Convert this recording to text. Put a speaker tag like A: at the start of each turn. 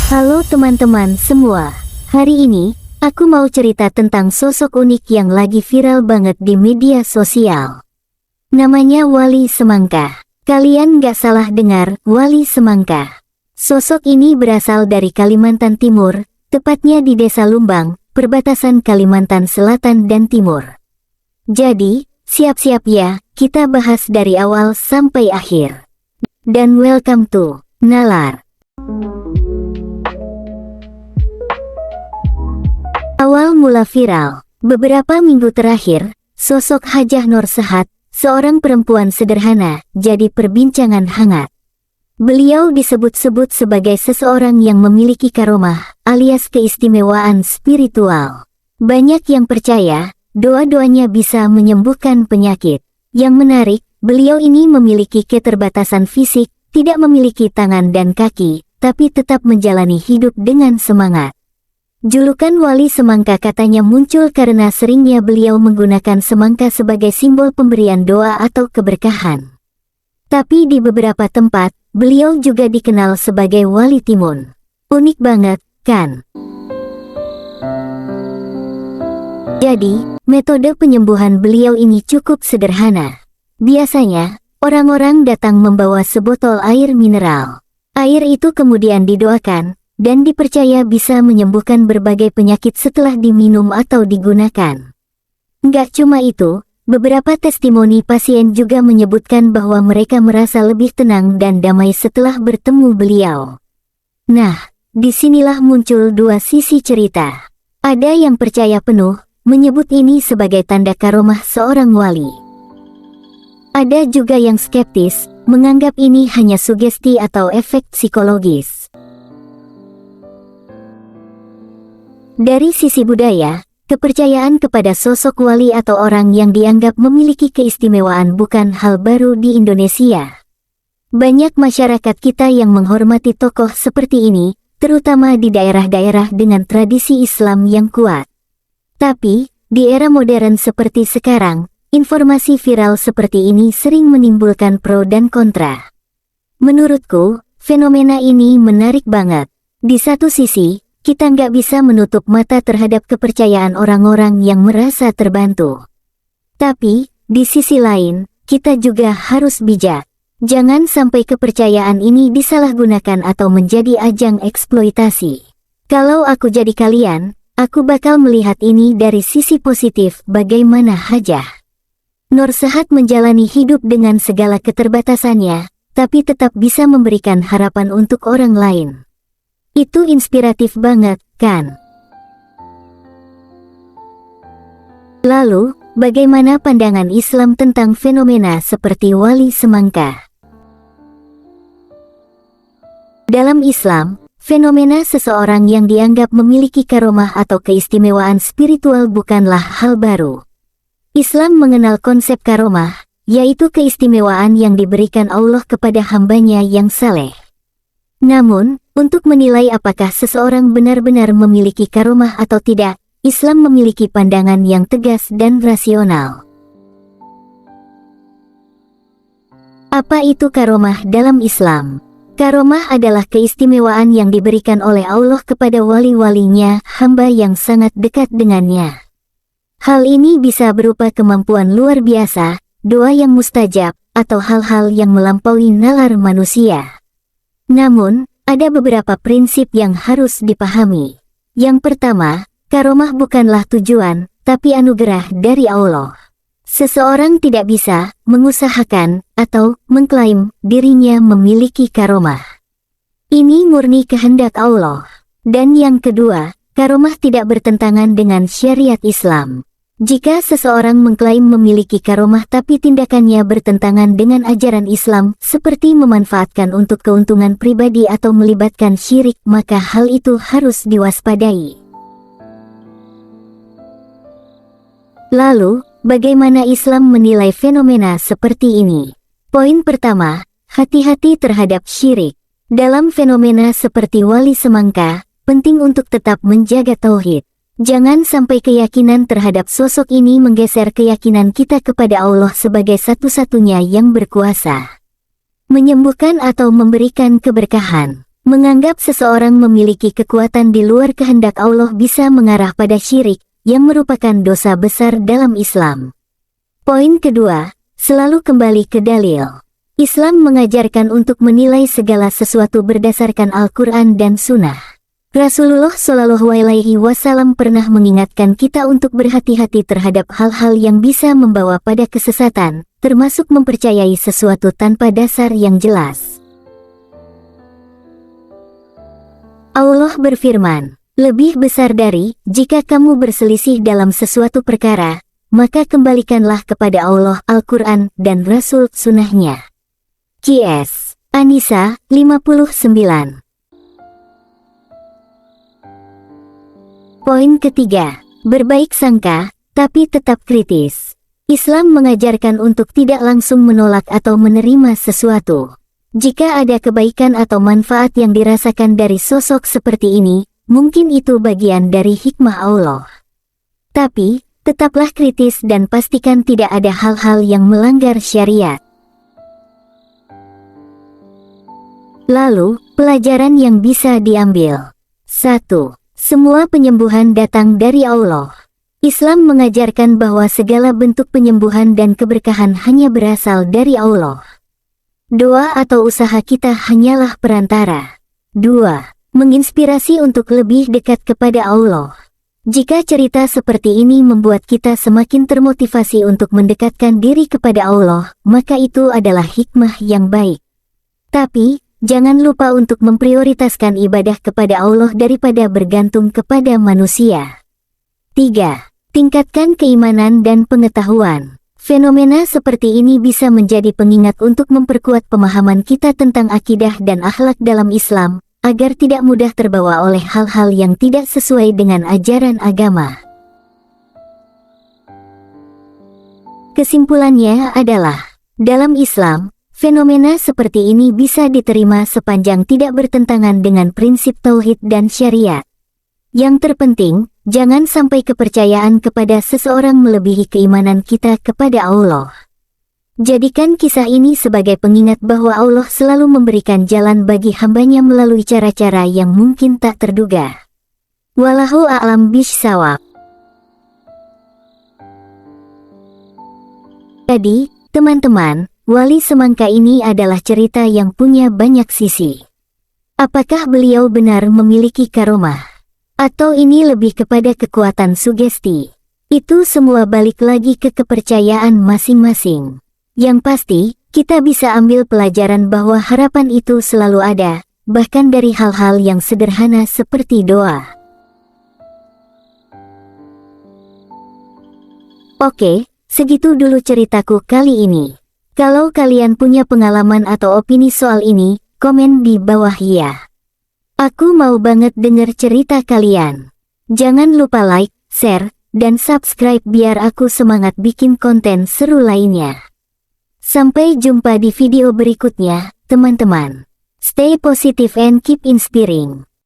A: Halo teman-teman semua, hari ini aku mau cerita tentang sosok unik yang lagi viral banget di media sosial. Namanya Wali Semangka. Kalian gak salah dengar, Wali Semangka. Sosok ini berasal dari Kalimantan Timur, tepatnya di Desa Lumbang, perbatasan Kalimantan Selatan dan Timur. Jadi, siap-siap ya, kita bahas dari awal sampai akhir. Dan welcome to Nalar. Awal mula viral, beberapa minggu terakhir, sosok Hajah Nur Sehat, seorang perempuan sederhana, jadi perbincangan hangat. Beliau disebut-sebut sebagai seseorang yang memiliki karomah, alias keistimewaan spiritual. Banyak yang percaya, doa-doanya bisa menyembuhkan penyakit. Yang menarik, beliau ini memiliki keterbatasan fisik, tidak memiliki tangan dan kaki, tapi tetap menjalani hidup dengan semangat. Julukan Wali Semangka katanya muncul karena seringnya beliau menggunakan semangka sebagai simbol pemberian doa atau keberkahan. Tapi di beberapa tempat, beliau juga dikenal sebagai Wali Timun. Unik banget, kan? Jadi, metode penyembuhan beliau ini cukup sederhana. Biasanya, orang-orang datang membawa sebotol air mineral. Air itu kemudian didoakan, dan dipercaya bisa menyembuhkan berbagai penyakit setelah diminum atau digunakan. Nggak cuma itu, beberapa testimoni pasien juga menyebutkan bahwa mereka merasa lebih tenang dan damai setelah bertemu beliau. Nah, disinilah muncul dua sisi cerita. Ada yang percaya penuh, menyebut ini sebagai tanda karomah seorang wali. Ada juga yang skeptis, menganggap ini hanya sugesti atau efek psikologis. Dari sisi budaya, kepercayaan kepada sosok wali atau orang yang dianggap memiliki keistimewaan bukan hal baru di Indonesia. Banyak masyarakat kita yang menghormati tokoh seperti ini, terutama di daerah-daerah dengan tradisi Islam yang kuat. Tapi, di era modern seperti sekarang, informasi viral seperti ini sering menimbulkan pro dan kontra. Menurutku, fenomena ini menarik banget. Di satu sisi, kita nggak bisa menutup mata terhadap kepercayaan orang-orang yang merasa terbantu. Tapi, di sisi lain, kita juga harus bijak. Jangan sampai kepercayaan ini disalahgunakan atau menjadi ajang eksploitasi. Kalau aku jadi kalian, aku bakal melihat ini dari sisi positif bagaimana Hajah Nur Sehat menjalani hidup dengan segala keterbatasannya, tapi tetap bisa memberikan harapan untuk orang lain. Itu inspiratif banget, kan? Lalu, bagaimana pandangan Islam tentang fenomena seperti Wali Semangka? Dalam Islam, fenomena seseorang yang dianggap memiliki karomah atau keistimewaan spiritual bukanlah hal baru. Islam mengenal konsep karomah, yaitu keistimewaan yang diberikan Allah kepada hambanya yang saleh. Namun, untuk menilai apakah seseorang benar-benar memiliki karomah atau tidak, Islam memiliki pandangan yang tegas dan rasional. Apa itu karomah dalam Islam? Karomah adalah keistimewaan yang diberikan oleh Allah kepada wali-walinya, hamba yang sangat dekat dengannya. Hal ini bisa berupa kemampuan luar biasa, doa yang mustajab, atau hal-hal yang melampaui nalar manusia. Namun, ada beberapa prinsip yang harus dipahami. Yang pertama, karomah bukanlah tujuan, tapi anugerah dari Allah. Seseorang tidak bisa mengusahakan atau mengklaim dirinya memiliki karomah. Ini murni kehendak Allah. Dan yang kedua, karomah tidak bertentangan dengan syariat Islam. Jika seseorang mengklaim memiliki karomah tapi tindakannya bertentangan dengan ajaran Islam, seperti memanfaatkan untuk keuntungan pribadi atau melibatkan syirik, maka hal itu harus diwaspadai. Lalu, bagaimana Islam menilai fenomena seperti ini? Poin pertama, hati-hati terhadap syirik. Dalam fenomena seperti Wali Semangka, penting untuk tetap menjaga tauhid. Jangan sampai keyakinan terhadap sosok ini menggeser keyakinan kita kepada Allah sebagai satu-satunya yang berkuasa. Menyembuhkan atau memberikan keberkahan. Menganggap seseorang memiliki kekuatan di luar kehendak Allah bisa mengarah pada syirik, yang merupakan dosa besar dalam Islam. Poin kedua, selalu kembali ke dalil. Islam mengajarkan untuk menilai segala sesuatu berdasarkan Al-Quran dan Sunnah. Rasulullah Shallallahu Alaihi Wasallam pernah mengingatkan kita untuk berhati-hati terhadap hal-hal yang bisa membawa pada kesesatan, termasuk mempercayai sesuatu tanpa dasar yang jelas. Allah berfirman, lebih besar dari, jika kamu berselisih dalam sesuatu perkara, maka kembalikanlah kepada Allah Al-Quran dan Rasul Sunnahnya. Qs. An-Nisa, 59. Poin ketiga, berbaik sangka, tapi tetap kritis. Islam mengajarkan untuk tidak langsung menolak atau menerima sesuatu. Jika ada kebaikan atau manfaat yang dirasakan dari sosok seperti ini, mungkin itu bagian dari hikmah Allah. Tapi, tetaplah kritis dan pastikan tidak ada hal-hal yang melanggar syariat. Lalu, pelajaran yang bisa diambil. 1. Semua penyembuhan datang dari Allah. Islam mengajarkan bahwa segala bentuk penyembuhan dan keberkahan hanya berasal dari Allah. Doa atau usaha kita hanyalah perantara. 2. Menginspirasi untuk lebih dekat kepada Allah. Jika cerita seperti ini membuat kita semakin termotivasi untuk mendekatkan diri kepada Allah, maka itu adalah hikmah yang baik. Tapi, jangan lupa untuk memprioritaskan ibadah kepada Allah daripada bergantung kepada manusia. 3. Tingkatkan keimanan dan pengetahuan. Fenomena seperti ini bisa menjadi pengingat untuk memperkuat pemahaman kita tentang akidah dan akhlak dalam Islam, agar tidak mudah terbawa oleh hal-hal yang tidak sesuai dengan ajaran agama. Kesimpulannya adalah, dalam Islam, fenomena seperti ini bisa diterima sepanjang tidak bertentangan dengan prinsip tauhid dan syariat. Yang terpenting, jangan sampai kepercayaan kepada seseorang melebihi keimanan kita kepada Allah. Jadikan kisah ini sebagai pengingat bahwa Allah selalu memberikan jalan bagi hambanya melalui cara-cara yang mungkin tak terduga. Wallahu a'lam bishawab. Jadi, teman-teman, Wali Semangka ini adalah cerita yang punya banyak sisi. Apakah beliau benar memiliki karomah? Atau ini lebih kepada kekuatan sugesti? Itu semua balik lagi ke kepercayaan masing-masing. Yang pasti, kita bisa ambil pelajaran bahwa harapan itu selalu ada, bahkan dari hal-hal yang sederhana seperti doa. Oke, segitu dulu ceritaku kali ini. Kalau kalian punya pengalaman atau opini soal ini, komen di bawah ya. Aku mau banget denger cerita kalian. Jangan lupa like, share, dan subscribe biar aku semangat bikin konten seru lainnya. Sampai jumpa di video berikutnya, teman-teman. Stay positive and keep inspiring.